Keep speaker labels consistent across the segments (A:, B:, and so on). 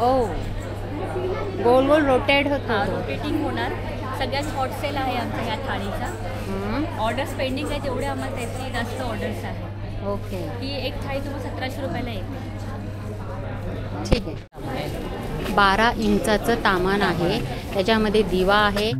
A: ओ, गोल गोल rotate होतो.
B: Rotating होणार. सगळ्यात हॉट सेल आहे आमच्या ह्या थाळीचा. ऑर्डर्स पेंडिंग आहे तेवढे आम्हाला त्याची जास्त ऑर्डर्स आहे.
A: ओके.
B: ही एक थाळी तुम्हाला 1700 रुपयाला येते.
A: ठीक आहे. 12 इंचाचं तामान आहे, त्याच्यामध्ये दिवा आहे.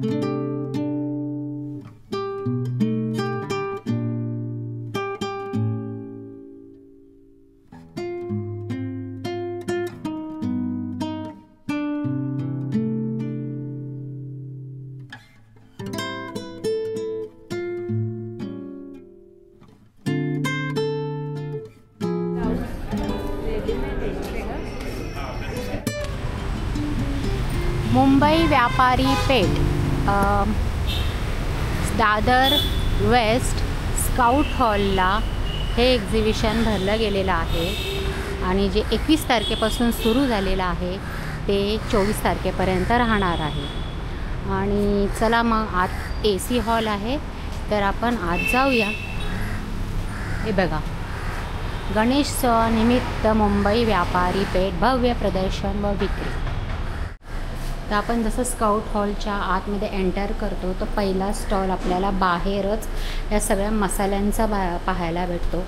A: मुंबई व्यापारी पेठ, दादर वेस्ट स्काउट हॉलला हे एक्झिबिशन भरलं गेलेलं आहे आणि जे 21 तारखेपासून सुरू झालेलं आहे ते 24 तारखेपर्यंत राहणार आहे. आणि चला मग आत AC हॉल आहे तर आपण आत जाऊया. हे बघा, गणेशोत्सवानिमित्त मुंबई व्यापारी पेठ भव्य प्रदर्शन व विक्री. तर आपण जसं स्काउट हॉलच्या आतमध्ये एंटर करतो तर पहिला स्टॉल आपल्याला बाहेरच या सगळ्या मसाल्यांचा पाहायला भेटतो.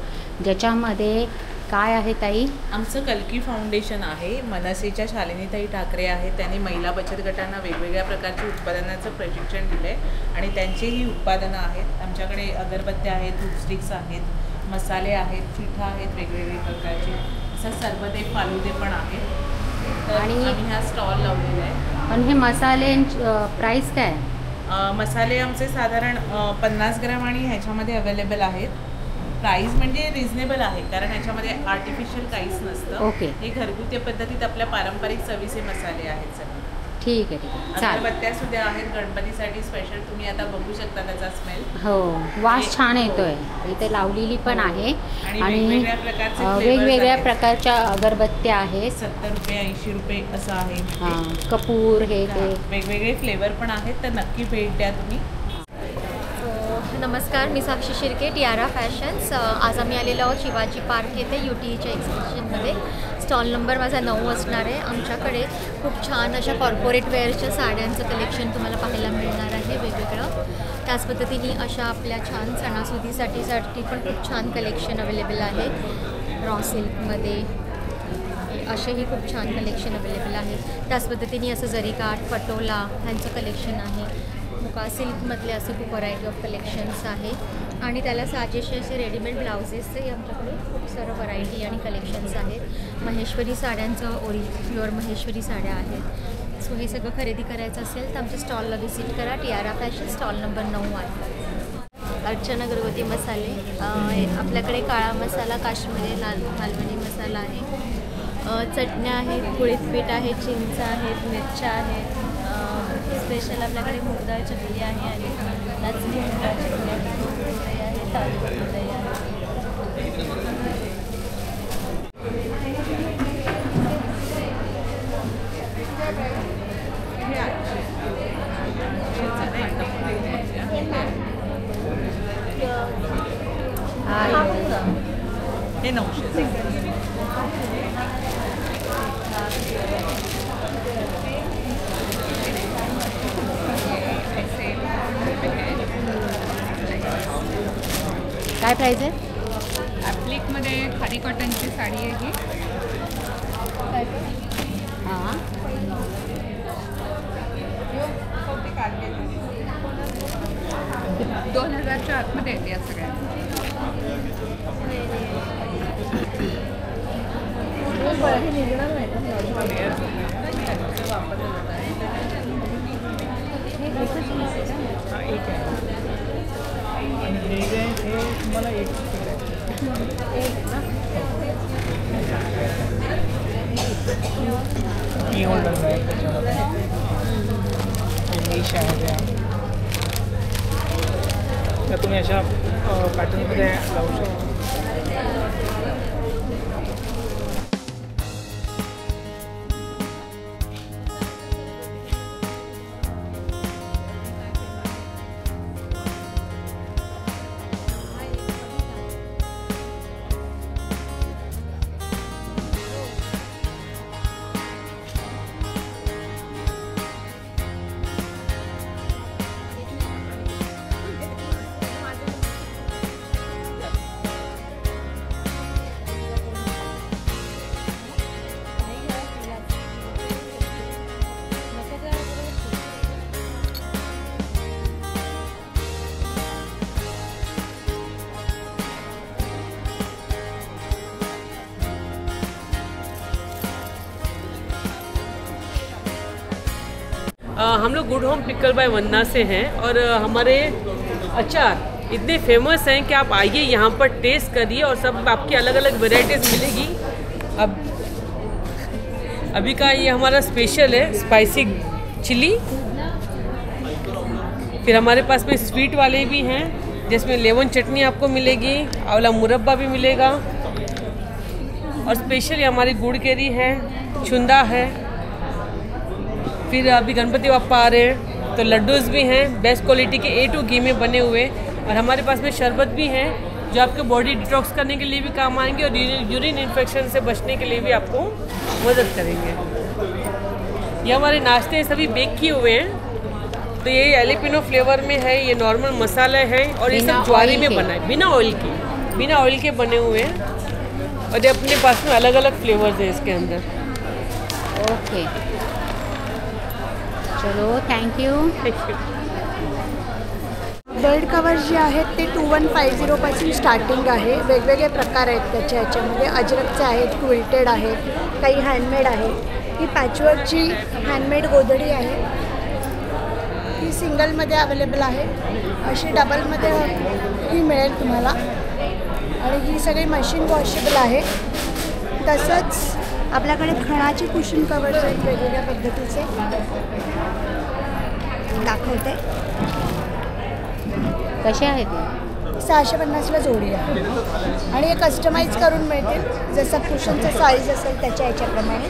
A: ज्याच्यामध्ये काय आहे ताई?
C: आमचं कल्की फाउंडेशन आहे. मनसेच्या शालिनीताई ठाकरे आहेत. त्यांनी महिला बचत गटांना वेगवेगळ्या प्रकारच्या उत्पादनाचं प्रशिक्षण दिलं आहे आणि त्यांची ही उत्पादनं आहेत. आमच्याकडे अगरबत्त्या आहेत, धूप स्टिक्स आहेत, मसाले आहेत, पिठं आहेत वेगवेगळे प्रकारचे, असं सरबते फालुदे पण आहेत. तर
A: आणि
C: आम्ही हा स्टॉल लावलेला आहे.
A: पण हे मसाले प्राईस काय?
C: मसाले आमचे साधारण 50 ग्राम आणि ह्याच्यामध्ये अवेलेबल आहेत. प्राईस म्हणजे रिझनेबल आहे कारण ह्याच्यामध्ये आर्टिफिशियल काहीच नसतं.
A: ओके.
C: हे घरगुती पद्धतीत आपल्या पारंपरिक चवीचे मसाले आहेत सगळे.
A: ठीक आहे, ठीक आहे, चालेल.
C: अगरबत्त्या सुद्धा आहेत गणपतीसाठी स्पेशल. तुम्ही आता बघू शकता त्याचा स्मेल.
A: हो, वास छान येतोय. इथे लावलेली पण आहे आणि वेगवेगळ्या प्रकारच्या अगरबत्त्या आहेत.
C: 70 रुपये 80 रुपये असं आहे.
A: हां, कपूर हे ते
C: वेगवेगळे फ्लेवर पण आहेत. तर नक्की भेट द्या तुम्ही.
B: नमस्कार, मी साक्षी शिर्के, टियारा फॅशन्स. आज आम्ही आलेलो आहोत शिवाजी पार्क येथे UTEच्या एक्झिबिशनमध्ये. स्टॉल नंबर माझा 9 असणार आहे. आमच्याकडे खूप छान अशा कॉर्पोरेट वेअरच्या साड्यांचं कलेक्शन तुम्हाला पाहायला मिळणार आहे वेगवेगळं. त्याच पद्धतीने अशा आपल्या छान सणासुदीसाठी पण खूप छान कलेक्शन अवेलेबल आहे. रॉ सिल्कमध्ये असेही खूप छान कलेक्शन अवेलेबल आहे. त्याच पद्धतीने असं जरीकाठ, पटोला ह्यांचं कलेक्शन आहे. मुका सिल्कमधले असे खूप व्हरायटी ऑफ कलेक्शन्स आहेत आणि त्याला साजेसे असे रेडीमेड ब्लाउजेसचे आमच्याकडे खूप सारं व्हरायटी आणि कलेक्शन्स आहेत. महेश्वरी साड्यांचं प्युअर महेश्वरी साड्या आहेत. सो हे सगळं खरेदी करायचं असेल तर आमच्या स्टॉलला व्हिजिट करा. टियारा फॅशन, स्टॉल नंबर 9 आहे. अर्चना घरगुती मसाले. आपल्याकडे काळा मसाला, काश्मीरी मालवणी मसाला आहे. चटण्या आहेत, कुळीत पीठ आहे, चिंच आहेत, मिरच्या आहेत. स्पेशल आपल्याकडे मुगडाळ चटणी आहे आणि नाचणी मुगडाळ चटणी आहे, तांदूळ आहे.
C: हे 900.
A: काय प्राईस आहे?
D: ॲप्लिकमध्ये खादी कॉटनची साडी आहे ही.
A: हां,
D: 2000च्या आतमध्ये येते या सगळ्या.
E: की होल्डर आहे त्याच्यामध्ये इंग्लिश आहे त्या तुम्ही अशा पॅटर्नमध्ये लावू शकता.
F: हम लोग गुड होम पिकल बाय वन्ना से हैं और हमारे अचार इतने फेमस हैं कि आप आइए यहाँ पर टेस्ट करिए और सब आपकी अलग अलग वेराइटीज़ मिलेगी। अब अभी का ये हमारा स्पेशल है स्पाइसी चिली। फिर हमारे पास में स्वीट वाले भी हैं जिसमें लेमन चटनी आपको मिलेगी, आंवला मुरब्बा भी मिलेगा और स्पेशली हमारी गुड़ केरी है, छुंदा है। फिर अभी गणपति बप्पा आ रहे हैं तो लड्डूज भी हैं बेस्ट क्वालिटी के A2 घी में बने हुए और हमारे पास में शरबत भी हैं जो आपके बॉडी डिटॉक्स करने के लिए भी काम आएंगे और यूरिन इन्फेक्शन से बचने के लिए भी आपको मदद करेंगे। ये हमारे नाश्ते सभी बेक किए हुए हैं तो ये एलिपिनो फ्लेवर में है, ये नॉर्मल मसाला है और ये सब ज्वारी में बना है बिना ऑयल के बने हुए हैं और ये अपने पास में अलग अलग फ्लेवर्स हैं इसके अंदर।
A: ओके चलो थँक्यू।
G: बेड कवर्स जे आहेत ते 2150 पासून स्टार्टिंग आहे। वेगवेगळे प्रकार आहेत त्याच्या ह्याच्यामध्ये, अजरकचे आहेत, क्विल्टेड आहेत, काही हँडमेड आहे। ही पॅचवर्कची हँडमेड गोधडी आहे, ही सिंगलमध्ये अवेलेबल आहे, अशी डबलमध्ये ही मिळेल तुम्हाला आणि ही सगळी मशीन वॉशेबल आहे। तसंच आपल्याकडे खणाची कुशन कवर्स आहेत वेगवेगळ्या पद्धतीचे, दाखवते
A: कसे आहेत
G: 650ला जोडी आहे आणि हे कस्टमाइज करून मिळतील जसं कुशनचं साईज असेल त्याच्या ह्याच्याप्रमाणे।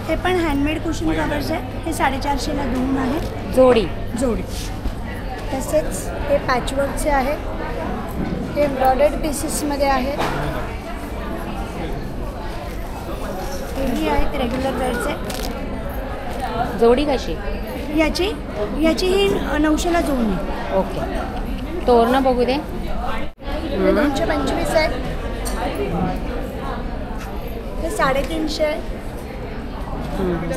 G: हे पण हँडमेड कुशन कवर्स आहे, हे 450ला 2 आहेत
A: जोडी।
G: तसेच हे पॅचवर्कचे आहे, हे एम्ब्रॉयडर्ड पीसेसमध्ये आहेत, हेही आहेत रेग्युलर वेअरचे।
A: जोडी कशी?
G: याची ही 900ला 2 आहे।
A: ओके तोरणं बघू दे।
G: हे 225 आहे, हे 350 आहे।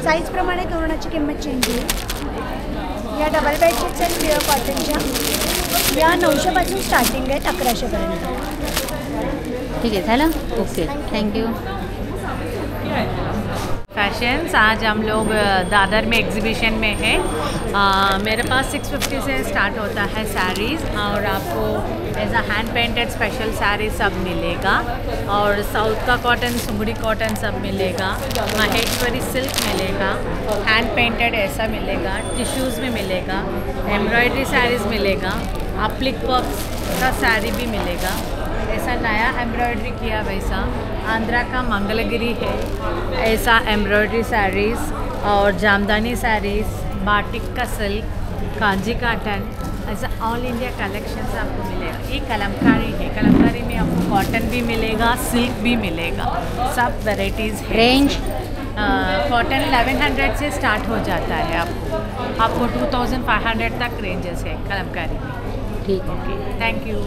G: साईजप्रमाणे तोरणाची किंमत चेंज होईल। या डबल बेडशीट्स आहेत प्युअर कॉटनच्या, या 900 पासून स्टार्टिंग आहेत 1100 पर्यंत।
A: ठीक है झालं। Okay thank you.
H: फैशंस आज हम लोग दादर में एग्जीबिशन में है। मेरे पास 650 से स्टार्ट होता है साड़ीज़ और आपको as a hand painted special sari सब मिलेगा और साउथ का कॉटन, सुंगड़ी कॉटन सब मिलेगा, महेश्वरी सिल्क मिलेगा, हैंड पेंटेड ऐसा मिलेगा, टिश्यूज़ में मिलेगा, एम्ब्रॉयडरी साड़ीज़ मिलेगा, अप्लिक वर्क का साड़ी भी मिलेगा, ऐसा नया एम्ब्रॉयडरी किया वैसा। आंध्रा का मंगलगिरी है ऐसा एम्ब्रॉयडरी साड़ीज़ और जामदानी साड़ीज़, बाटिक का सिल्क, कांजी काटन, ऐसा ऑल इंडिया कलेक्शंस आपको मिलेगा। ये कलमकारी है, कलमकारी में आपको कॉटन भी मिलेगा, सिल्क भी मिलेगा, सब वेराइटीज़ है।
A: रेंज
H: कॉटन 1100 से स्टार्ट हो जाता है, आपको 2500 तक रेंजेस है कलमकारी में।
A: ठीक है,
H: ओके थैंक यू।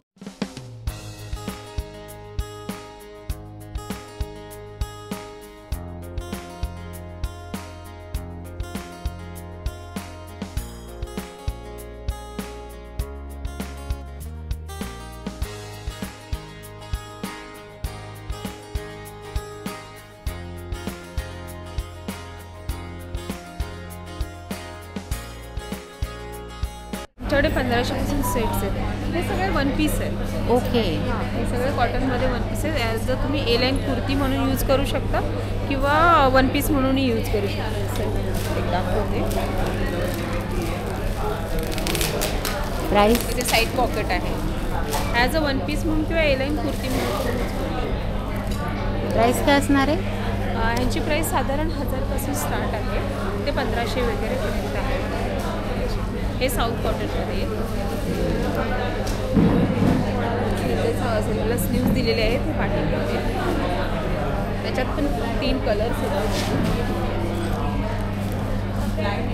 D: आमच्याकडे 1500 पासून सेट्स आहेत। हे सगळे वन पीस आहेत।
A: ओके
D: हां हे सगळे कॉटनमध्ये वन पीस आहेत। ॲज अ तुम्ही A लाईन कुर्ती म्हणून यूज करू शकता किंवा वन पीस म्हणूनही यूज करू शकता। एक दाखवते,
A: प्राइस
D: इथे साईड पॉकेट आहे। ॲज अ वन पीस म्हणून किंवा A लाईन कुर्ती म्हणून
A: प्राइस काय असणार आहे?
D: ह्यांची प्राईस साधारण 1000 पासून स्टार्ट आहे ते 1500 वगैरे पर्यंत आहे। हे साऊथ कॉटनमध्ये त्याला स्लीव्ज दिलेले आहेत, हे पाठीमध्ये त्याच्यात पण 3 कलर्स आहेत।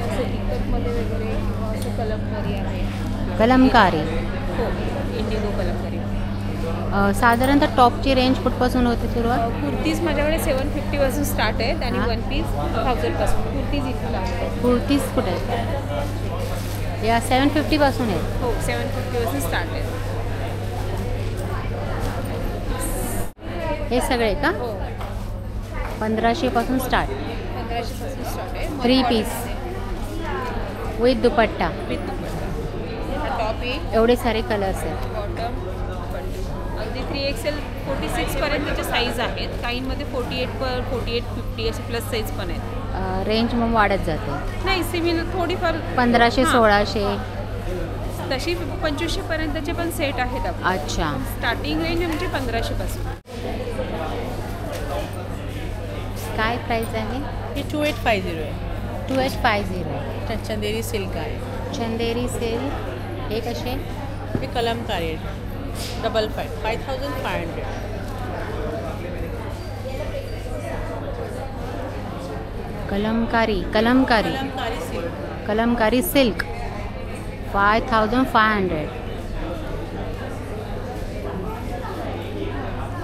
D: असं इकतमध्ये वगैरे असं कलमकारी आहे।
A: कलमकारी
D: हो इंडिगो कलमकारी।
A: साधारणतः टॉपची रेंज कुठपासून होते सुरुवात?
D: कुर्तीज माझ्याकडे 750 पासून स्टार्ट आहेत आणि वन पीस 1000 पासून कुर्तीज इथे लागतात।
A: कुर्तीज कुठे आहेत? या 750 पासून आहेत?
D: हो 750 पासून स्टार्ट आहे।
A: हे सगळे का?
D: हो
A: 1500 पासून स्टार्ट।
D: 1500 स्टार्ट आहे.
A: 3 पीस विथ दुपट्टा.
D: टॉप आहे,
A: एवढे सारे कलर्स आहेत.
D: बॉटम अगदी 3XL 46 पर्यंतच्या साईज आहेत. काहींमध्ये 48 50 असे प्लस साईज पण आहेत.
A: रेंज मग वाढत जाते.
D: नाही सिमिलर थोडीफार
A: 1500 1600.
D: तशी 2500 पर्यंतचे पण सेट आहेत आपले.
A: अच्छा.
D: स्टार्टिंग रेंज म्हणजे 1500 पासून.
A: काय प्राइस आहे?
C: हे 2850 आहे.
A: 2850.
C: चंदेरी सिल्क आहे.
A: चंदेरी सिल्क. हे कसे?
C: हे कलमकारी आहे. 5500.
A: Kalamkari
C: silk.
A: Kalamkari silk 5500.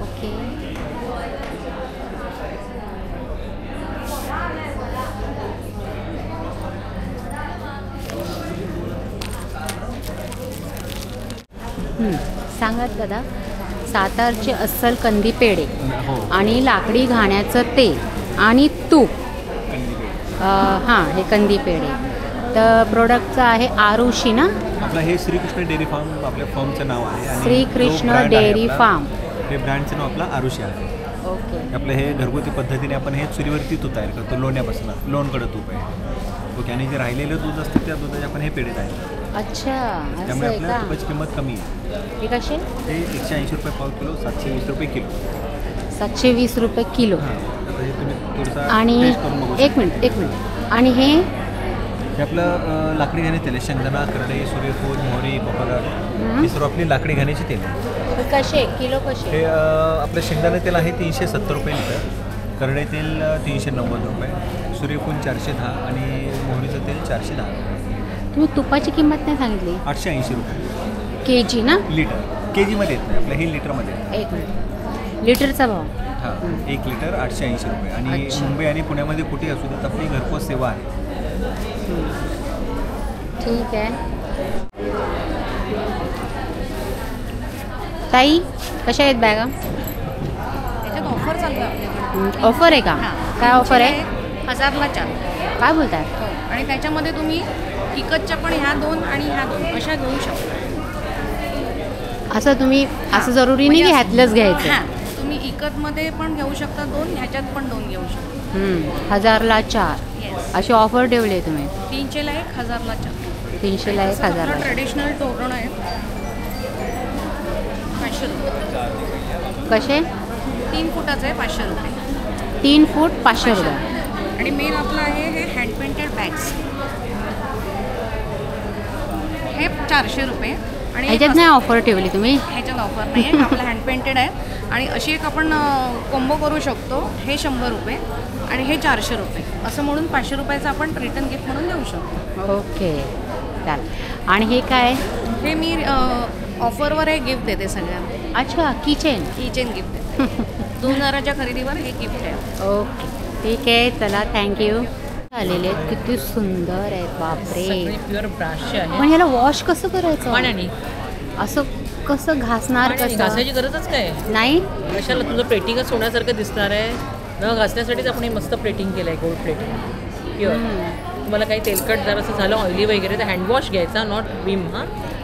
A: Okay. सांगत दादा, सातारचे अस्सल कंदी पेढे आणि लाकडी घाण्याचं तेल आणि तूप. हां, हे कंदी पेढे. तर प्रोडक्टचं आहे आरुषी ना?
I: आपलं हे श्रीकृष्ण डेअरी फार्म आपल्या फर्मचं नाव आहे. आणि
A: श्रीकृष्ण डेअरी फार्म.
I: हे ब्रँडचं नाव आपलं आरुषी आहे.
A: ओके.
I: आपलं हे घरगुती पद्धतीने आपण हे चुलीवरती तूप तयार करतो, लोण्यापासून. लोणकडं तूप आहे. ओके. आणि जे राहिलेलं दूध असतं त्या दुधाचे आपण हे पेढे तयार करतो.
A: अच्छा,
I: त्यामुळे
A: असं आहे
I: आपल्या
A: का?
I: तुपाची किंमत कमी आहे.
A: हे कसे?
I: हे 180 रुपये पाव किलो, 720 रुपये किलो.
A: 720 रुपये किलो.
I: हां. आता हे तुम्ही थोडंसं
A: आणि
I: टेस्ट करून बघू शकता.
A: एक मिनिट. आणि हे
I: आपलं लाकडी घाणे तेल आहे. शेंगदाणा, करडई, सूर्यफूल, मोहरी, बपरगार हे सर्व आपली लाकडी घाण्याची तेल आहे.
A: कसे किलो कसे?
I: हे आपलं शेंगदाणा तेल आहे 370 रुपये लिटर. करडई तेल 390 रुपये. सूर्यफूल 410 आणि मोहरीचं तेल 410 रुपये.
A: तुम्ही तुपाची किंमत नाही सांगितली.
I: 880 रुपये
A: केजी ना?
I: लिटर. केजीमध्ये येत नाही, आपलं हे लिटरमध्ये येतं.
A: एक मिनिट. लिटरचा भाव?
I: हां, 1 लिटर 880 रुपये. आणि
A: अच्छा.
I: मुंबई आणि पुण्यामध्ये कुठे असू देत आपली घरपोच सेवा आहे.
A: ठीक आहे. ताई, कशा आहेत बॅगा?
J: त्याच्यात ऑफर चालू आहे आपल्याकडे.
A: ऑफर आहे का? काय ऑफर आहे?
J: 1000ला 4.
A: काय बोलताय?
J: आणि त्याच्यामध्ये तुम्ही इकतच्या पण ह्या 2 आणि ह्या 2 अशा घेऊ शकता.
A: असं तुम्ही असं जरुरी नाही की ह्यातलंच घ्यायचं.
J: हां, तुम्ही इकतमध्ये पण घेऊ शकता 2, ह्याच्यात पण 2 घेऊ शकता.
A: 1000ला 4 अशी ऑफर ठेवली आहे तुम्ही.
J: 300ला 1, 1000ला 4.
A: 300ला 1, 1000ला 4.
J: ट्रेडिशनल तोरण आहे 500 रुपये.
A: कसे?
J: 3 फुटाचं आहे 500 रुपये.
A: 3 फूट 500 रुपये.
J: आणि मेन आपलं आहे हे हँड पेंटेड बॅग्स. हे 400 रुपये. आणि
A: ह्याच्यात नाही ऑफर ठेवली तुम्ही?
J: ह्याच्यात ऑफर नाही आहे. आपलं हँड पेंटेड आहे. आणि अशी एक आपण कॉम्बो करू शकतो. हे 100 रुपये आणि हे 400 रुपये असं म्हणून 500 रुपयाचं आपण रिटर्न गिफ्ट म्हणून देऊ शकतो.
A: ओके, चालेल. आणि हे काय?
J: हे मी ऑफरवर हे गिफ्ट देते सगळ्यांना.
A: अच्छा, किचन
J: गिफ्ट देते. 2000च्या खरेदीवर हे गिफ्ट आहे.
A: ओके, ठीक आहे. चला, थँक्यू. आलेले आहेत, किती सुंदर आहेत. बापरे.
C: प्युअर ब्राशचे आहे.
A: पण ह्याला वॉश कसं करायचं?
C: पाण्याने.
A: असं कसं घासणार? कसं
C: घासायची गरजच काय
A: नाही?
C: कशाला? तुझं प्लेटिंगच सोन्यासारखं दिसणार आहे. न घासण्यासाठीच आपण हे मस्त प्लेटिंग केलं आहे, गोल्ड प्लेटिंग प्युअर. तुम्हाला काही तेलकट जर असं झालं, ऑइली वगैरे, तर हँडवॉश घ्यायचा, नॉट विम.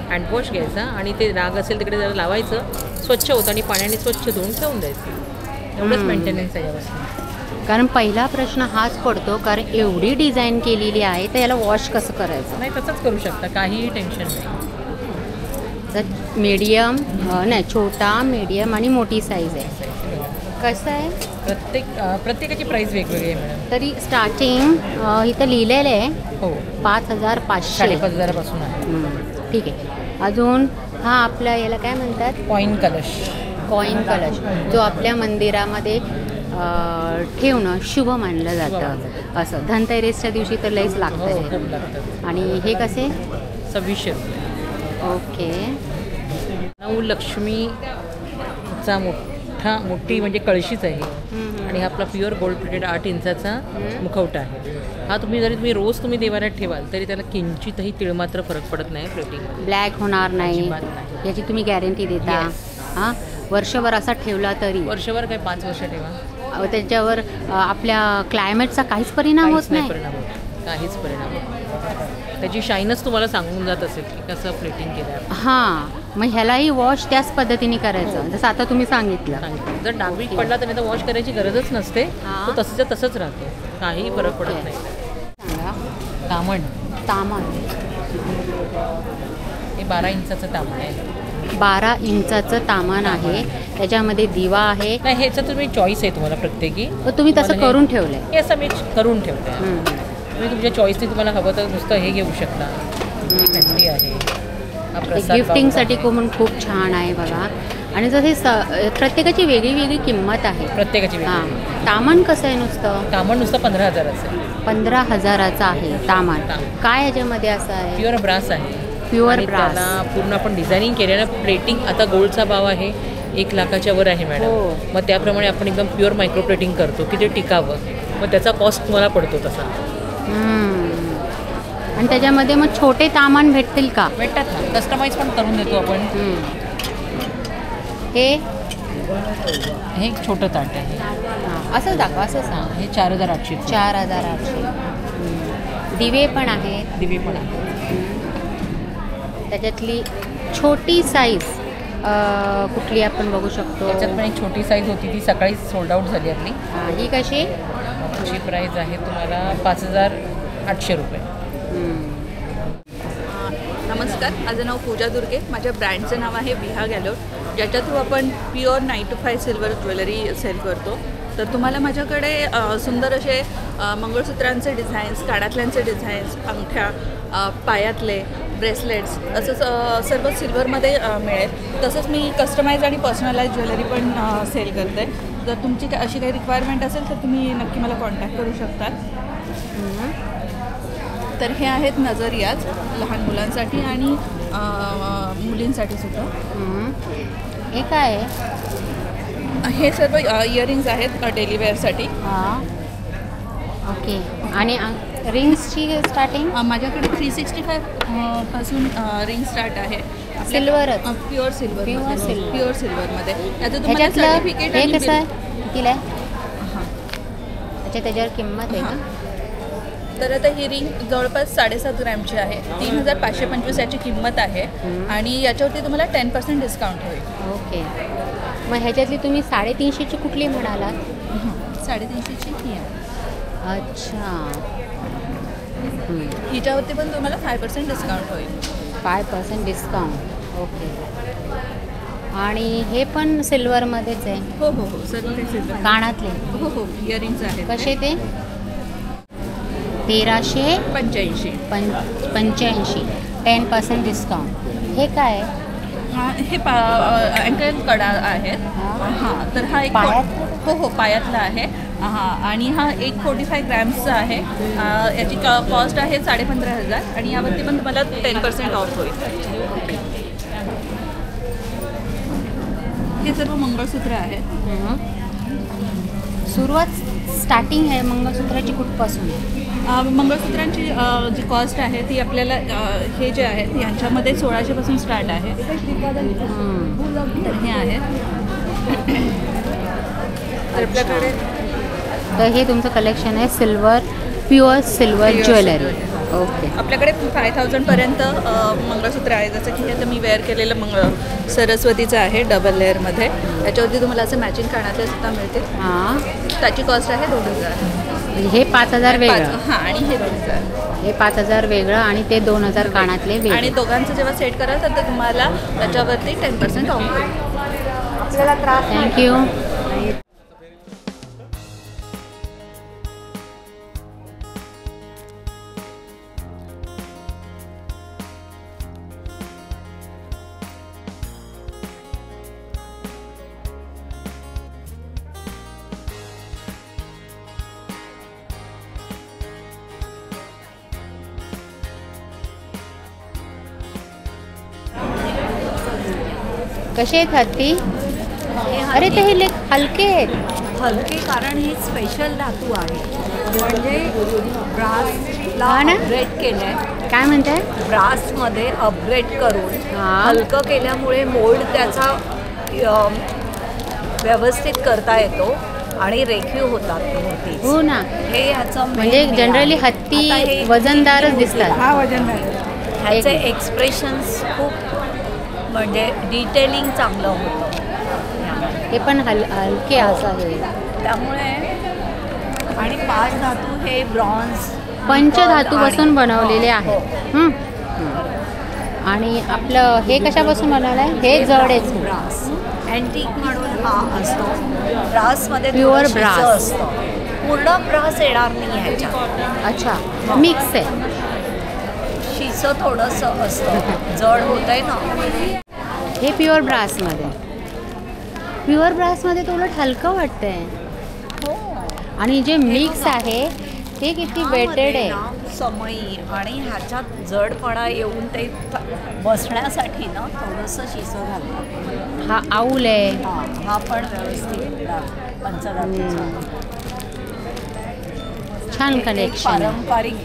C: हँडवॉश घ्यायचा आणि ते राग असेल तिकडे जरा लावायचं, स्वच्छ होतं आणि पाण्याने स्वच्छ धुवून ठेवून द्यायचं. एवढंच मेंटेनन्स आहे यापासून.
A: कारण पहिला प्रश्न हाच पडतो, कारण एवढी डिझाईन केलेली आहे तर याला वॉश कसं करायचं?
C: नाही, तसंच करू शकता, काहीही टेन्शन नाही.
A: तर मीडियम नाही, छोटा, मीडियम आणि मोठी साईज आहे. कसं आहे?
C: प्रत्येकाची प्राईस वेगवेगळी आहे मॅडम.
A: तरी स्टार्टिंग इथं लिहिलेलं आहे.
C: हो,
A: 5500.
C: 5500 आहे.
A: ठीक आहे. अजून हा आपल्या याला काय म्हणतात?
C: कॉईन कलश.
A: कॉईन कलश, जो आपल्या मंदिरामध्ये ठेवणं शुभ मानलं जातं. असं धनतेरसच्या दिवशी तर लईच लागतं. आणि हे कसे?
C: 2600 रुपये.
A: ओके.
C: लक्ष्मीचा मोठी म्हणजे कळशीच आहे. आणि हा आपला प्युअर गोल्ड प्लेटेड 8 इंचाचा मुखवटा आहे. हा तुम्ही रोज देवाऱ्यात ठेवाल तरी त्याला किंचितही तिळमात्र फरक पडत नाही. प्लेटिंग
A: ब्लॅक होणार नाही याची तुम्ही गॅरंटी देता? हां, वर्षभर असा ठेवला तरी?
C: वर्षभर काय, 5 वर्ष ठेवा.
A: त्याच्यावर आपल्या क्लायमेटचा काहीच परिणाम होत नाही?
K: परिणाम होत, काहीच परिणाम होत नाही. त्याची शाईनच तुम्हाला सांगून जात असेल की कसं प्लेटिंग केलं आहे.
A: हां, मग ह्यालाही वॉश त्याच पद्धतीने करायचं जसं आता तुम्ही सांगितलं.
K: जर डाग पडला तर नाही तर वॉश करायची गरजच नसते. तो तसंच तसंच राहतो, काही फरक पडत नाही.
A: सांगा.
K: तामण हे 12 इंचाचं तामण आहे.
A: 12 इंचाचं तामान आहे, त्याच्यामध्ये दिवा आहे.
K: नाही, ह्याचं तुम्ही चॉईस आहे तुम्हाला प्रत्येकी.
A: तुम्ही तसं करून ठेवलंय?
K: हे असं मी करून ठेवलं आहे. तुम्ही तुमच्या चॉईसने तुम्हाला हवं तर नुसतं हे घेऊ शकता. थंडी आहे,
A: गिफ्टिंगसाठी खूप छान आहे बघा. आणि जर हे प्रत्येकाची वेगळी वेगळी किंमत आहे.
K: प्रत्येकाची.
A: हां, तामान कसं आहे?
K: तामण नुसतं 15,000चं आहे.
A: 15,000चं आहे तामान. काय ह्याच्यामध्ये असं आहे?
K: प्युअर ब्रास आहे.
A: Pure brass.
K: त्याला पूर्ण आपण डिझायनिंग केलेलं. प्लेटिंग आता गोल्डचा भाव आहे 1 लाखाच्या वर आहे मॅडम. मग त्याप्रमाणे आपण एकदम प्युअर मायक्रो प्लेटिंग करतो की ते टिकावं. मग त्याचा कॉस्ट तुम्हाला पडतो तसा.
A: आणि त्याच्यामध्ये मग छोटे तामान भेटतील का?
K: भेटतात ना, कस्टमाइज पण करून देतो आपण. हे छोटं ताट आहे.
A: असंच दाखवा, असंच.
K: हे 4,800.
A: 4,800. दिवे पण आहेत.
K: दिवे पण आहेत.
A: त्याच्यातली छोटी साईज कुठली आपण बघू शकतो?
K: त्याच्यात पण एक छोटी साईज होती, ती सकाळी सोल्ड आउट झाली आपली.
A: ही कशी?
K: त्याची प्राईस आहे तुम्हाला 5,800 रुपये.
L: नमस्कार, माझं नाव पूजा दुर्गे. माझ्या ब्रँडचं नाव आहे विहा गॅलोर, ज्याच्या थ्रू आपण pure 9 to 5 silver jewellery sell करतो. तर तुम्हाला माझ्याकडे सुंदर असे मंगळसूत्रांचे डिझाईन्स, कानातल्यांचे डिझाईन्स, अंगठ्या, पायातले ब्रेसलेट्स असं सर्व सिल्वरमध्ये मिळेल. तसंच मी कस्टमाइज आणि पर्सनलाइज ज्वेलरी पण सेल करते. जर तुमची अशी काही रिक्वायरमेंट असेल तर तुम्ही नक्की मला कॉन्टॅक्ट करू शकतात. तर हे आहेत नजरियाज लहान मुलांसाठी आणि मुलींसाठी सुद्धा.
A: हे काय आहे?
L: हे सर्व इयरिंग्स आहेत डेली वेअरसाठी.
A: ओके. आणि रिंग्सची स्टार्टिंग?
L: माझ्याकडे 365 पासून रिंग स्टार्ट आहे.
A: सिल्वरच?
L: Pure silver. प्युअर सिल्वरमध्ये.
A: सर्टिफिकेट. हे कसं आहे? कितीला आहे? अच्छा, त्याच्यावर किंमत आहे का?
L: तर आता ही रिंग जवळपास 7.5 ग्रॅमची आहे. 3,525 याची किंमत आहे. आणि याच्यावरती तुम्हाला 10% डिस्काउंट होईल.
A: ओके. मग ह्याच्यातली तुम्ही 350ची कुठली म्हणालात?
L: 350ची ही आहे.
A: अच्छा.
L: हिच्यावरती पण तुम्हाला 5% डिस्काउंट होईल.
A: 5% डिस्काउंट. ओके. आणि हे पण सिल्वरमध्येच आहे?
L: हो हो हो, सर्व काही सिल्वर.
A: कानातले?
L: हो हो, इयरिंग्स आहेत.
A: कसे ते? 1385. 10% डिस्काउंट. हे काय आहे?
L: हे अँकल कडा आहेत. हां, तर हा एक हो हो पायातला आहे. हां, आणि हा 145 ग्रॅम्सचा आहे. याची कॉस्ट आहे 15,500 आणि यावरती पण तुम्हाला 10% ऑफ होईल. हे सर्व मंगळसूत्र आहेत.
A: सुरुवात स्टार्टिंग आहे मंगळसूत्राची कुठपासून?
L: मंगळसूत्रांची जी कॉस्ट आहे ती आपल्याला हे जे आहेत यांच्यामध्ये 1600 पासून स्टार्ट आहे. तर हे आहे. तर आपल्याकडे
A: तर हे तुमचं कलेक्शन आहे silver, pure silver jewellery. Okay.
L: आपल्याकडे 5,000पर्यंत मंगळसूत्र आहे. जसं की आता मी वेअर केलेलं सरस्वतीचं आहे डबल लेअरमध्ये. त्याच्यावरती तुम्हाला असं मॅचिंग कानातले सुद्धा मिळतील.
A: हां,
L: त्याची कॉस्ट आहे 2,000.
A: हे 5,000 वेगळं?
L: हां, आणि हे 2,000.
A: हे 5,000 वेगळं आणि ते 2,000 कानातले वेगळे.
L: आणि दोघांचं जेव्हा सेट कराल तर तुम्हाला त्याच्यावरती 10% ऑफ होईल. आपल्याला त्रास.
A: थँक्यू. कसे आहेत हत्ती? अरे ते हे हलके आहेत.
M: हलके कारण हे स्पेशल धातू आहे. म्हणजे ब्रासला अपग्रेड केलं आहे.
A: काय म्हणताय?
M: ब्रासमध्ये अपग्रेड करून हलकं केल्यामुळे मोल्ड त्याचा व्यवस्थित करता येतो आणि रेखीव होतात मोठी.
A: हो ना.
M: हे ह्याचं
A: म्हणजे जनरली हत्ती वजनदारच दिसतात.
M: हा वजनदार. ह्याचे एक्सप्रेशन्स खूप म्हणजे डिटेलिंग चांगलं होतं.
A: हे पण हलके असं आहे.
M: त्यामुळे आणि 5 धातू हे ब्रॉन्झ
A: पंचधातूपासून बनवलेले आहेत. आणि आपलं हे कशापासून बनवलं आहे? हे जड आहे.
M: ब्रास अँटिक म्हणून हा असतो. ब्रासमध्ये
A: प्युअर ब्रास
M: असतं. पूर्ण ब्रास येणार नाही ह्याच्यात.
A: अच्छा, मिक्स आहे.
M: शिसं थोडंसं असतं, जड होत आहे ना.
A: हे प्युअर ब्रासमध्ये. प्युअर ब्रासमध्ये तर उलट हलकं वाटतंय. आणि जे मिक्स आहे ते किती वेटेड आहे.
M: समई आणि ह्याच्यात जडपणा येऊन ते बसण्यासाठी ना थोडंसं शिसं घालतात.
A: हा आऊल आहे.
M: हा पण व्यवस्थित पंचधातूचा.
A: छान कलेक्शन.
M: पारंपरिक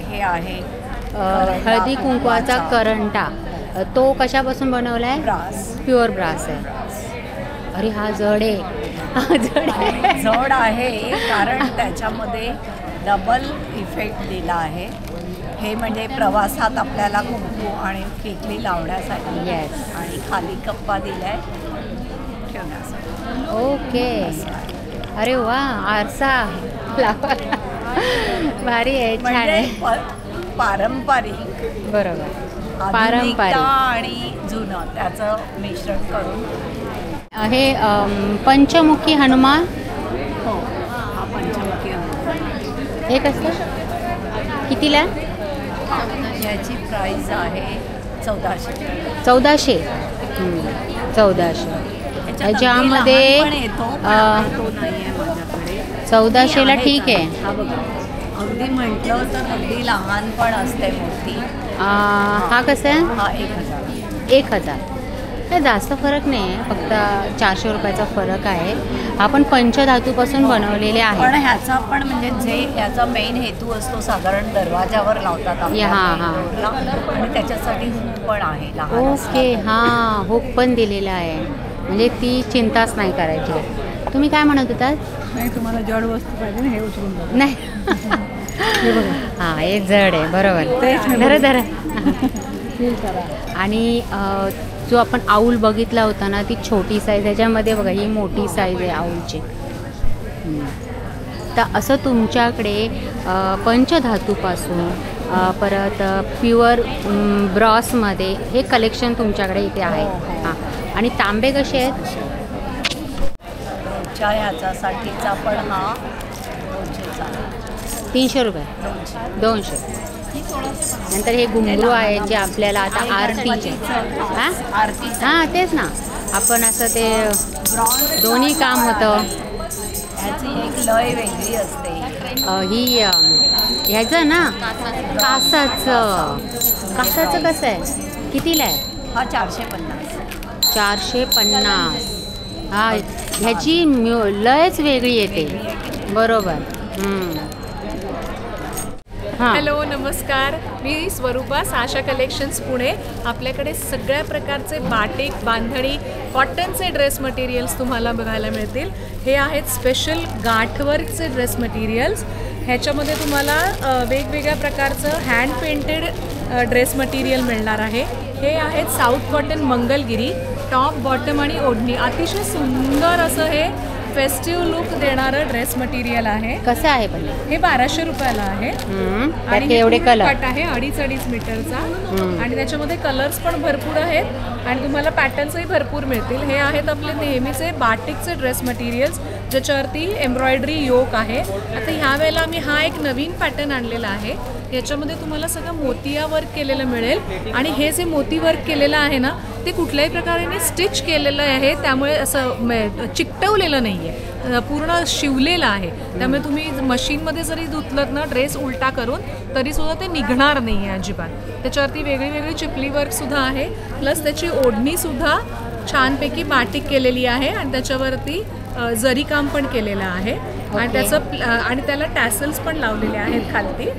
M: हे आहे
A: हळदी कुंकवाचा करंटा. तो कशापासून बनवला आहे?
M: ब्रास.
A: प्युअर ब्रास आहे. अरे हा जड आहे.
M: जड आहे कारण त्याच्यामध्ये डबल इफेक्ट दिला आहे. हे म्हणजे प्रवासात आपल्याला कुंकू आणि केकली लावण्यासाठी.
A: येस.
M: आणि खाली कप्पा दिलाय ठेवण्यासाठी.
A: ओके. अरे वा, आरसा भारी आहे. छान आहे.
M: पारंपरिक.
A: बरोबर. पारंपरिक
M: आणि जुनं त्याचं मिश्रण करून.
A: हे पंचमुखी हनुमान.
M: हो, हा पंचमुखी हनुमान.
A: हे कसं कितीला?
M: याची प्राईस आहे 1400.
A: 1400. ह्याच्यामध्ये 1400ला ठीक आहे.
M: हा बघा, अगदी म्हटलं तर अगदी लहान पण असते मूर्ती.
A: हा कसं आहे?
M: हा 1000.
A: 1000. हे जास्त फरक नाही आहे, फक्त 400 रुपयाचा फरक आहे. आपण पंचधातूपासून बनवलेले आहे.
M: पण ह्याचा पण म्हणजे जे याचा मेन हेतू असतो साधारण दरवाजावर लावतात आणि त्याच्यासाठी हुक पण आहे.
A: ओके. हां, हुक पण दिलेला आहे. म्हणजे ती चिंताच नाही करायची. तुम्ही काय म्हणत होतात?
N: नाही, तुम्हाला जड वस्तू पाहिजे ना, हे उचलून
A: नाही. हां, हे जड आहे. बरोबर. धरा. आणि जो आपण आऊल बघितला होता ना, ती छोटी साईज. ह्याच्यामध्ये बघा ही मोठी साईज आहे आऊलची. तर असं तुमच्याकडे पंचधातूपासून परत प्युअर ब्रॉसमध्ये हे कलेक्शन तुमच्याकडे इथे आहे. हां. आणि तांबे कसे आहेत?
M: ह्याच्यासाठीचा पण हा
A: 300 रुपये. 200. नंतर हे घुंगरू आहे जे आपल्याला आता आरतीचे. हां, तेच ना. आपण असं ते दोन्ही काम होतं.
M: ह्याची एक लय वेगळी असते.
A: ही ह्याचं ना कासाचं कसं आहे? कितीला आहे?
M: हा 450.
A: 450. हा, ह्याची लयच वेगळी येते. बरोबर.
O: हॅलो, नमस्कार. मी स्वरूपा, साशा कलेक्शन्स पुणे. आपल्याकडे सगळ्या प्रकारचे बाटिक, बांधणी, कॉटनचे ड्रेस मटेरियल्स तुम्हाला बघायला मिळतील. हे आहेत स्पेशल गाठवर्कचे ड्रेस मटेरियल्स. ह्याच्यामध्ये तुम्हाला वेगवेगळ्या प्रकारचं हँड पेंटेड ड्रेस मटेरियल मिळणार आहे. हे आहेत south cotton Mangalagiri. Top, bottom आणि ओढणी. अतिशय सुंदर असं हे फेस्टिव्ह लुक देणारं ड्रेस मटेरियल आहे.
A: कसं आहे पण?
O: हे 1200 रुपयाला आहे. आणि
A: एवढे कलर
O: कट आहे 2.5 मीटरचा. आणि त्याच्यामध्ये कलर्स पण भरपूर आहेत आणि तुम्हाला पॅटर्न्सही भरपूर मिळतील. हे आहेत आपले नेहमीचे बाटिकचे ड्रेस मटेरियल्स ज्याच्यावरती एम्ब्रॉयडरी योक आहे. आता ह्या वेळेला आम्ही हा एक नवीन पॅटर्न आणलेला आहे. याच्यामध्ये तुम्हाला सगळं मोतिया वर्क केलेलं मिळेल. आणि हे जे मोती वर्क केलेलं आहे ना, ते कुठल्याही प्रकारे स्टिच केलेलं आहे. त्यामुळे असं चिकटवलेलं नाही आहे, पूर्ण शिवलेलं आहे. त्यामुळे तुम्ही मशीनमध्ये जरी धुतलत ना ड्रेस उलटा करून तरीसुद्धा ते निघणार नाही आहे अजिबात. त्याच्यावरती वेगळी वेगळी चिपली वर्कसुद्धा आहे. प्लस त्याची ओढणीसुद्धा छानपैकी बाटिक केलेली आहे आणि त्याच्यावरती जरी काम पण केलेलं आहे. आणि त्याचं आणि त्याला टॅसल्स पण लावलेले आहेत खालती.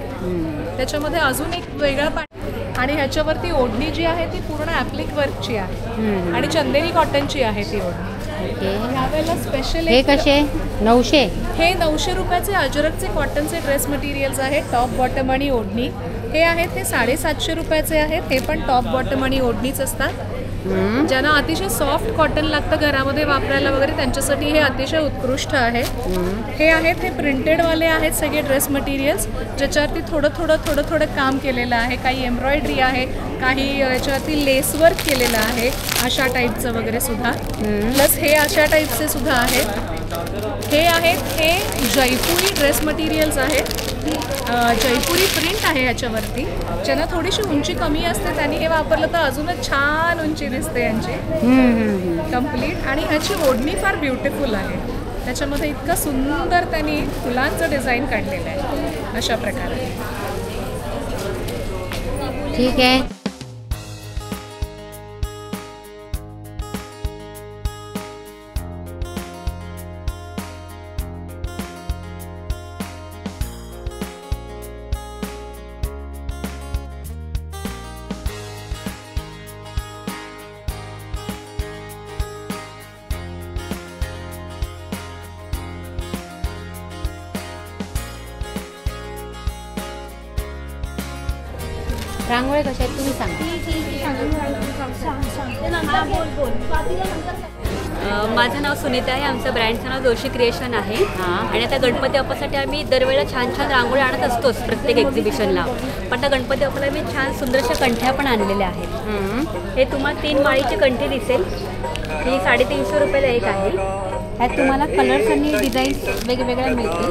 O: त्याच्यामध्ये अजून एक वेगळा आणि ह्याच्यावरती ओढणी जी आहे ती पूर्ण ॲप्लिक वर्कची आहे आणि चंदेरी कॉटनची आहे ती ओढणी.
A: ओके.
O: यावेळेला स्पेशल
A: हे कसे 900.
O: हे 900 रुपयाचे अजरकचे कॉटनचे ड्रेस मटेरियल्स आहेत. टॉप बॉटम आणि ओढणी हे आहेत. हे 750 रुपयाचे आहेत. हे पण टॉप बॉटम आणि ओढणीच असतात. ज्यांना अतिशय सॉफ्ट कॉटन लागतं घरामध्ये वापरायला वगैरे त्यांच्यासाठी हे अतिशय उत्कृष्ट आहे. हे आहेत, हे प्रिंटेडवाले आहेत सगळे ड्रेस मटेरियल्स, ज्याच्यावरती थोडं थोडं काम केलेलं आहे. काही एम्ब्रॉयडरी आहे, काही याच्यावरती लेसवर्क केलेलं आहे, अशा टाईपचं वगैरे सुद्धा. प्लस हे अशा टाईपचे सुद्धा आहेत. हे आहेत, हे जयपुरी ड्रेस मटेरियल्स आहेत. जयपुरी प्रिंट आहे याच्यावरती. ज्यांना थोडीशी उंची कमी असते त्यांनी हे वापरलं तर अजूनच छान उंची दिसते यांची कम्प्लीट. आणि ह्याची ओढणी फार ब्युटिफुल आहे. त्याच्यामध्ये इतकं सुंदर त्यांनी फुलांचं डिझाईन काढलेलं आहे अशा प्रकारे.
A: ठीक आहे. रांगोळी कशा आहेत तुम्ही सांगा.
P: माझं नाव सुनीता आहे. आमचं ब्रँडचं नाव जोशी क्रिएशन आहे. आणि आता गणपती बाप्पासाठी आम्ही दरवेळेला छान छान रांगोळी आणत असतोच प्रत्येक एक्झिबिशनला. पण आता गणपती बाप्पाला आम्ही छान सुंदरशा कंठ्या पण आणलेल्या आहेत. हे तुम्हाला 3 माळीची कंठी दिसेल. ही 350 रुपयाला एक आहे. ह्यात तुम्हाला कलर्स आणि डिझाईन्स वेगवेगळ्या मिळतील.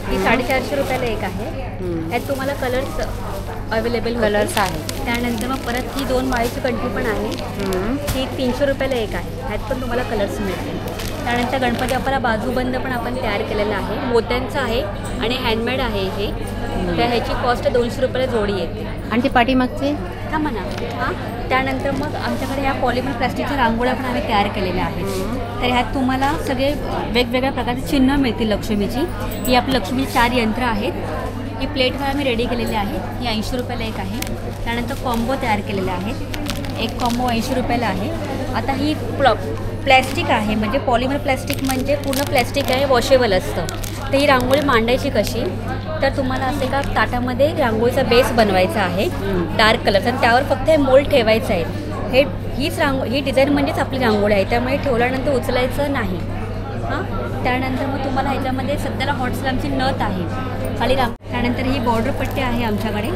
P: ही 450 रुपयाला एक आहे. ह्यात तुम्हाला कलर्स अवेलेबल
A: कलर्स आहेत.
P: त्यानंतर मग परत ही 2 माळीची कंठी पण आहे. ही 300 रुपयाला एक आहे. ह्यात पण तुम्हाला कलर्स मिळतील. त्यानंतर गणपती बाप्पाला बाजूबंद पण आपण तयार केलेला आहे. मोत्यांचं आहे आणि हँडमेड आहे हे. तर ह्याची कॉस्ट 200 रुपयाला जोडी येते.
A: आणि ते पाठीमागचे
P: का म्हणा. हां, त्यानंतर मग आमच्याकडे ह्या पॉलिमर प्लास्टिकच्या रांगोळ्या पण आम्ही तयार केलेल्या आहेत. तर ह्यात तुम्हाला सगळे वेगवेगळ्या प्रकारचे चिन्ह मिळतील लक्ष्मीची. ही आपली लक्ष्मीची 4 यंत्र आहेत. ही प्लेटवर आम्ही रेडी केलेली आहे. ही 80 रुपयाला एक आहे. त्यानंतर कॉम्बो तयार केलेले आहेत. एक कॉम्बो 80 रुपयाला आहे. आता ही प्लॅस्टिक आहे, म्हणजे पॉलिमर प्लॅस्टिक म्हणजे पूर्ण प्लॅस्टिक आहे, वॉशेबल असतं. तर ही रांगोळी मांडायची कशी, तर तुम्हाला असे का ताटामध्ये रांगोळीचा बेस बनवायचा आहे डार्क कलरचा आणि त्यावर फक्त हे मोल्ड ठेवायचं आहे. ही डिझाईन म्हणजेच आपली रांगोळी आहे, त्यामुळे ठेवल्यानंतर उचलायचं नाही. हां, त्यानंतर मग तुम्हाला ह्याच्यामध्ये सध्याला हॉट स्लॅमची नथ आहे खाली त्यानंतर ही बॉर्डर पट्टी आहे आमच्याकडे.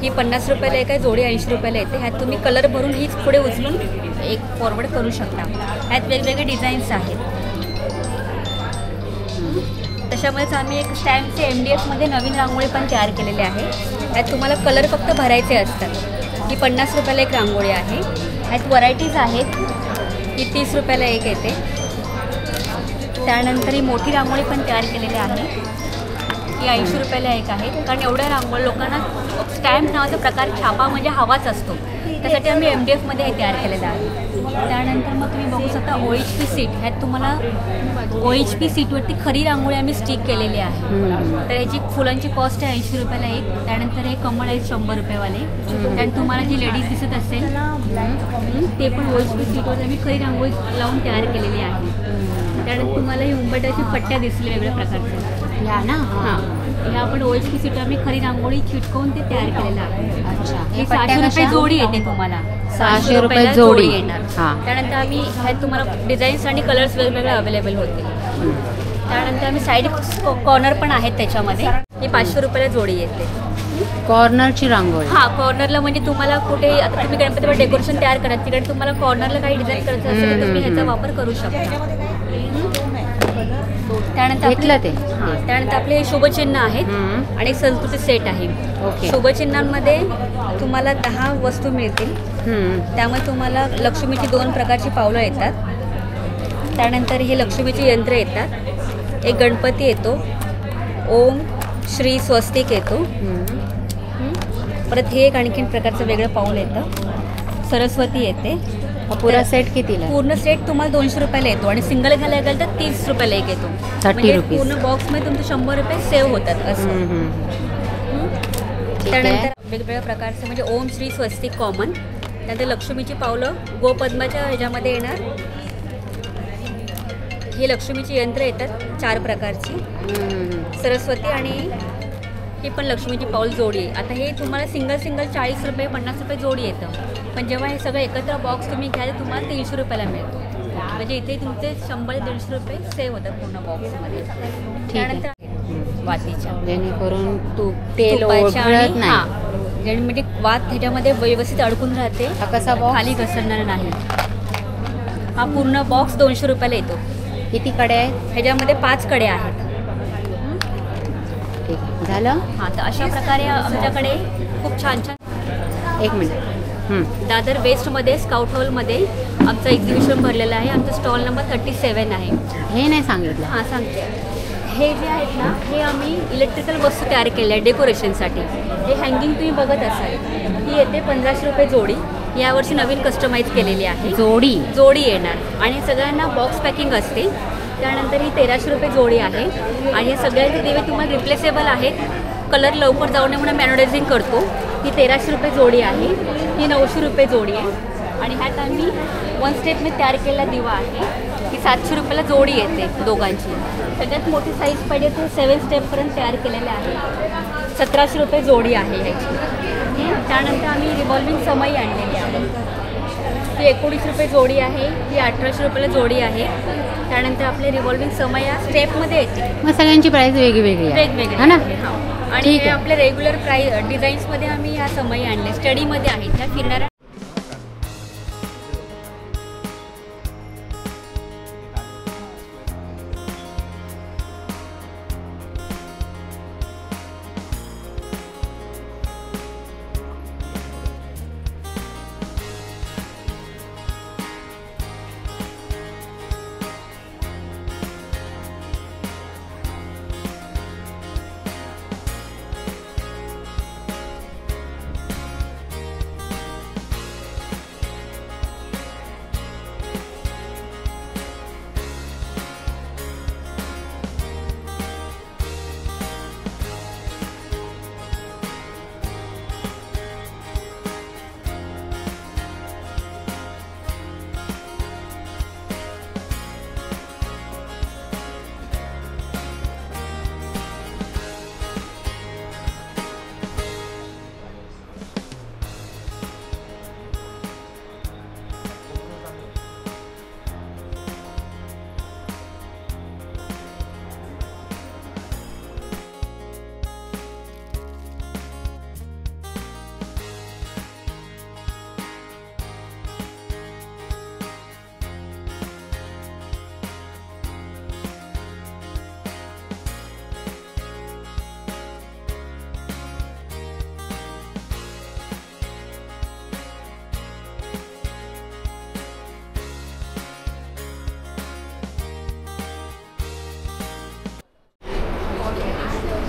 P: ही 50 रुपयाला एक आहे. जोडी 80 रुपयाला येते. ह्यात तुम्ही कलर भरून हीच पुढे उचलून एक फॉरवर्ड करू शकता. ह्यात वेगवेगळे डिझाईन्स आहेत. त्याच्यामुळेच आम्ही एक स्टॅम्पचे MDFमध्ये नवीन रांगोळी पण तयार केलेली आहे. ह्यात तुम्हाला कलर फक्त भरायचे असतात. ही 50 रुपयाला एक रांगोळी आहे. ह्यात व्हरायटीज आहेत. ही 30 रुपयाला एक येते. त्यानंतर ही मोठी रांगोळी पण तयार केलेली आहे. ही 80 रुपयाला एक आहे. कारण एवढ्या रांगोळी लोकांना स्टॅम्प नावाचा प्रकार छापा म्हणजे हवाच असतो, त्यासाठी आम्ही MDFमध्ये हे तयार केलेलं आहे. त्यानंतर मग तुम्ही बघू शकता OHP सीट. ह्यात तुम्हाला OHP सीटवरती खरी रांगोळी आम्ही स्टिक केलेली आहे. तर याची फुलांची कॉस्ट आहे 80 रुपयाला एक. त्यानंतर हे कमळ आहे 100 रुपयेवाले. त्यानंतर तुम्हाला जी लेडीज दिसत असेल ते पण OHP सीटवर आम्ही खरी रांगोळी लावून तयार केलेली आहे. त्यानंतर तुम्हाला ही उंबरठ्याची पट्ट्या दिसतील वेगवेगळ्या प्रकारच्या या ना. हां, हे आपण OHP सीट आम्ही खरी रांगोळी चिटकवून ते तयार केलेलं आहे. अच्छा, हे 600 रुपये जोडी येते तुम्हाला. 600 रुपये जोडी येणार. त्यानंतर आम्ही ह्यात तुम्हाला डिझाईन्स आणि कलर्स वेगवेगळे अवेलेबल होतील. त्यानंतर आम्ही साईड कॉर्नर पण आहेत त्याच्यामध्ये. ही 500 रुपयाला जोडी येते.
A: कॉर्नरची रांगोळी.
P: हां, कॉर्नरला म्हणजे तुम्हाला कुठे आता तुम्ही गणपतीवर डेकोरेशन तयार करा, तिकडे तुम्हाला कॉर्नरला काही डिझाईन करायचं असेल तर तुम्ही ह्याचा वापर करू शकता. त्यानंतर आपले शुभचिन्ह आहेत आणि संस्कृती सेट आहे. शुभचिन्हांमध्ये तुम्हाला 10 वस्तू मिळतील. त्यामुळे तुम्हाला लक्ष्मीची 2 प्रकारची पावलं येतात. त्यानंतर हे लक्ष्मीची यंत्र येतात. एक गणपती येतो. ओम श्री स्वस्तिक येतो. परत हे एक आणखीन प्रकारचं वेगळं पाऊल येतं. सरस्वती येते.
A: पुरा सेट कितीला?
P: पूर्ण सेट तुम्हाला 200 रुपयाला येतो आणि सिंगल घ्यायला गेलं तर 30 रुपयाला एक येतो.
A: 30 रुपये.
P: पूर्ण बॉक्समध्ये तुमचे 100 रुपये सेव्ह होतात असं. त्यानंतर वेगवेगळ्या प्रकारचे म्हणजे ओम श्री स्वस्तिक कॉमन. त्यानंतर लक्ष्मीची पावलं गोपद्माच्या ह्याच्यामध्ये येणार. हे लक्ष्मीची यंत्र येतात 4 प्रकारची, सरस्वती, आणि ही पण लक्ष्मीची पाऊल जोडी आहे. आता हे तुम्हाला सिंगल 40 रुपये 50 रुपये जोडी येतं, पण जेव्हा हे सगळं एकत्र बॉक्स तुम्ही घ्याल तर तुम्हाला 300 रुपयाला मिळतो. म्हणजे इथे तुमचे 100-150 रुपये सेव्ह होतात पूर्ण बॉक्समध्ये. त्यानंतर वातीच्या,
A: जेणेकरून तेल
P: तुपाच्या
A: ओघळत नाही.
P: हां, म्हणजे वात ह्याच्यामध्ये व्यवस्थित अडकून राहते,
A: हा कसा बॉक्स
P: खाली घसरणार नाही. हा पूर्ण बॉक्स 200 रुपयाला येतो.
A: किती कडे आहेत?
P: ह्याच्यामध्ये 5 कडे आहेत.
A: ठीक आहे, झालं.
P: हां, तर अशा प्रकारे आमच्याकडे खूप छान छान.
A: 1 मिनिट.
P: दादर वेस्टमध्ये स्काउट हॉलमध्ये आमचं एक्झिबिशन भरलेलं आहे. आमचं स्टॉल नंबर 37 आहे.
A: हे नाही सांगितलं.
P: हां, सांगते. हे जे आहेत ना, हे आम्ही इलेक्ट्रिकल वस्तू तयार केल्या आहे डेकोरेशनसाठी. हे हँगिंग तुम्ही बघत असाल, ही येते 1500 रुपये जोडी. यावर्षी नवीन कस्टमाइज केलेली आहे. जोडी येणार आणि सगळ्यांना बॉक्स पॅकिंग असते. त्यानंतर ही 1300 रुपये जोडी आहे. आणि हे सगळ्यांचे दिवे तुम्हाला रिप्लेसेबल आहेत. कलर लवकर जाऊ नये म्हणून मॅनोडायझिंग करतो. ही 1300 रुपये जोडी आहे. ही 900 रुपये जोडी आहे. आणि ह्यात आम्ही 1 स्टेपने तयार केलेला दिवा आहे. ही 700 रुपयाला जोडी येते दोघांची. सगळ्यात मोठी साईज पाहिजे तर 7 स्टेपपर्यंत तयार केलेले आहे. 1700 रुपये जोडी आहे ह्याची. त्यानंतर आम्ही रिव्हॉल्विंग समई आणलेली आहे. ही 19 रुपये जोडी आहे. ही 1800 रुपयाला जोडी आहे. त्यानंतर आपले रिव्हॉल्विंग समई या स्टेपमध्ये येते.
A: मग सगळ्यांची प्राईस वेगळी आहे
P: वेगवेगळे
A: ना.
P: आणि हे आपले रेग्युलर प्राईस डिझाईन्समध्ये आम्ही ह्या समई आणले. स्टडीमध्ये आहेत त्या फिरणाऱ्या.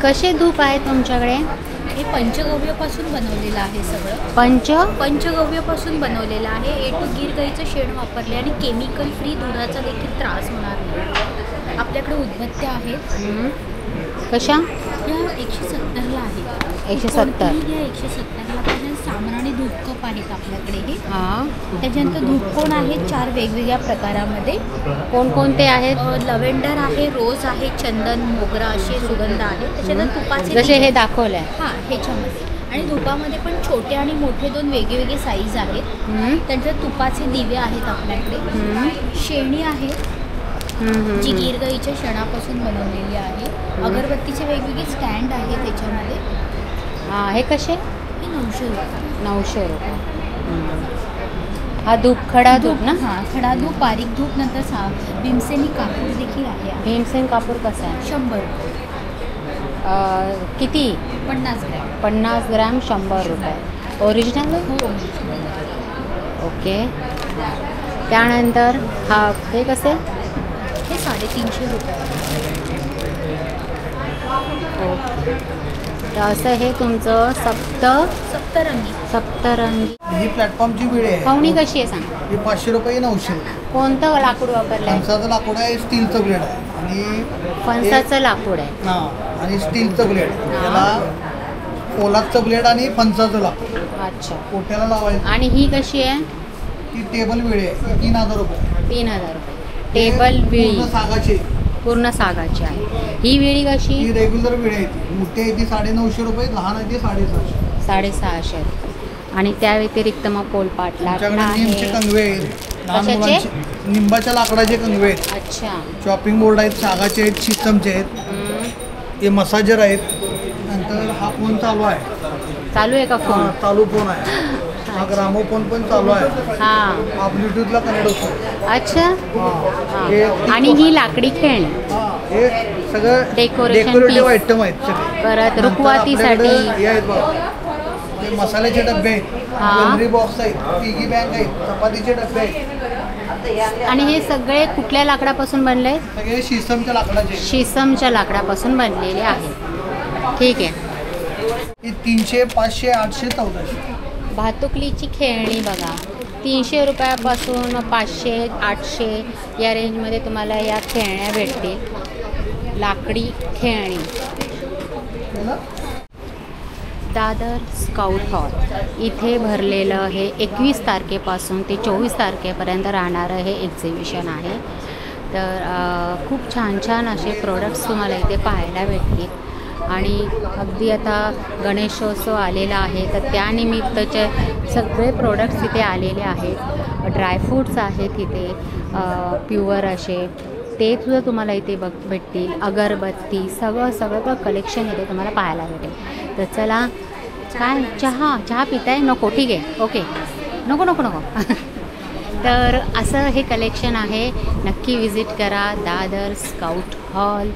A: कसे धूप आहेत तुमच्याकडे?
B: हे पंचगव्यपासून बनवलेलं आहे सगळं. पंचगव्यपासून बनवलेलं आहे. A to गीर गाईचं शेण वापरले आणि केमिकल फ्री दुधाचा देखील त्रास होणार नाही. आपल्याकडे उदबत्त्या आहेत.
A: कशा?
B: या 170ला आहेत.
A: 170.
B: या 170ला. त्याच्यानंतर सामराणी धूपकप आहेत आपल्याकडे हे. त्याच्यानंतर धूपकोण आहेत 4 वेगवेगळ्या प्रकारामध्ये.
A: कोणकोणते आहेत?
B: लव्हेंडर आहे, रोज आहे, चंदन, मोगरा असे सुगंध आहेत. त्याच्यानंतर तुपाचे
A: जसे हे दाखवले
B: हां ह्याच्यामध्ये. आणि धुपामध्ये पण छोटे आणि मोठे 2 वेगवेगळे साईज आहेत. त्याच्यात तुपाचे दिवे आहेत आपल्याकडे. शेणी आहे जी गीर गाईच्या शेणापासून बनवलेली आहे. अगरबत्तीचे वेगवेगळे स्टँड आहेत त्याच्यामध्ये.
A: हे कसे?
B: हे 900 रुपये.
A: 900 रुपये. हा धूप खडा धूप ना?
B: हां, खडा धूप, बारीक धूप. नंतर भीमसेनी कापूर देखील आहे.
A: भीमसेन कापूर कसा आहे?
B: 100 रुपये.
A: किती?
B: 50 ग्रॅम.
A: 50 ग्रॅम 100 रुपये. ओरिजिनल?
B: हो.
A: ओके. त्यानंतर हा हे कसे?
B: हे 350 रुपये.
A: ओके. तर असं हे तुमचं
B: सप्तरंगी.
Q: ही प्लॅटफॉर्मची वेळ आहे.
A: पाहुणी कशी आहे सांग?
Q: ही 500 रुपये 900.
A: कोणतं लाकूड वापरलं आहे?
Q: फणसाचं लाकूड आहे, स्टीलचं ब्लेड आहे. आणि
A: फणसाचं लाकूड आहे.
Q: हां, आणि स्टीलचं ब्लेड. त्याला पोलादचं ब्लेड आणि फणसाचं लाकूड.
A: अच्छा.
Q: पोट्याला लावायचं.
A: आणि ही कशी आहे?
Q: ती टेबल वेळ आहे. 3000 रुपये.
A: 3000 रुपये. टेबल विळी
Q: पूर्ण सागाची
A: पूर्ण सागाची आहे. ही विळी कशी?
Q: ही रेग्युलर विळी आहे ती. मोठी आहे ती 950 रुपये, लहान आहे ती 650.
A: 650. आणि त्या व्यतिरिक्त मग पोलपाट लाकडं
Q: निमचे
A: आहे.
Q: कंगवे आहेत लहान
A: कशाचे?
Q: मुलांचे, निंबाच्या लाकडाचे कंगवे आहेत.
A: अच्छा.
Q: चॉपिंग बोर्ड आहेत, सागाचे आहेत, शीतमचे आहेत, हे मसाजर आहेत. नंतर हा फोन चालू आहे.
A: चालू आहे का फोन?
Q: चालू फोन आहे. हा ग्रामोफोन पण चालू आहे. हा ब्लूटूथला कनेक्ट होतो.
A: अच्छा.
Q: हे
A: आणि ही लाकडी खेळणी
Q: हे सगळं डेकोरेटिव्ह आयटम आहेत सगळे.
A: परत रुखवातीसाठी
Q: हे आहेत बघा, ते मसाल्याचे डबे आहेत, ज्वेलरी बॉक्स आहेत, पिगी बँक आहेत, चपातीचे डबे आहेत.
A: आणि हे सगळे कुठल्या लाकडापासून बनले?
Q: सगळे शीसमच्या लाकडाचे.
A: शीसमच्या लाकडापासून बनलेले आहे. ठीक आहे.
Q: ही 300, 500, 800, 1400.
A: भातुकलीची खेळणी बघा, 300 रुपयापासून 500, 800 या रेंजमध्ये तुम्हाला या खेळण्या भेटतील. लाकडी खेळणी. दादर स्काउट हॉल इथे भरलेलं हे 21 तारखेपासून ते 24 तारखेपर्यंत राहणारं हे एक्झिबिशन आहे. तर खूप छान छान असे प्रोडक्ट्स तुम्हाला इथे पाहायला भेटतील. आणि अगदी आता गणेशोत्सव आलेला आहे, तर त्यानिमित्तचे सगळे प्रोडक्ट्स इथे आलेले आहेत. ड्रायफ्रूट्स आहेत इथे प्युअर असे, ते सुद्धा तुम्हाला इथे भेटतील. अगरबत्ती सगळं कलेक्शन इथे तुम्हाला पाहायला भेटेल. तर चला, काय चहा पिताय? नको, ठीक आहे, ओके, नको तर असं हे कलेक्शन आहे. नक्की विजिट करा दादर स्काउट हॉल.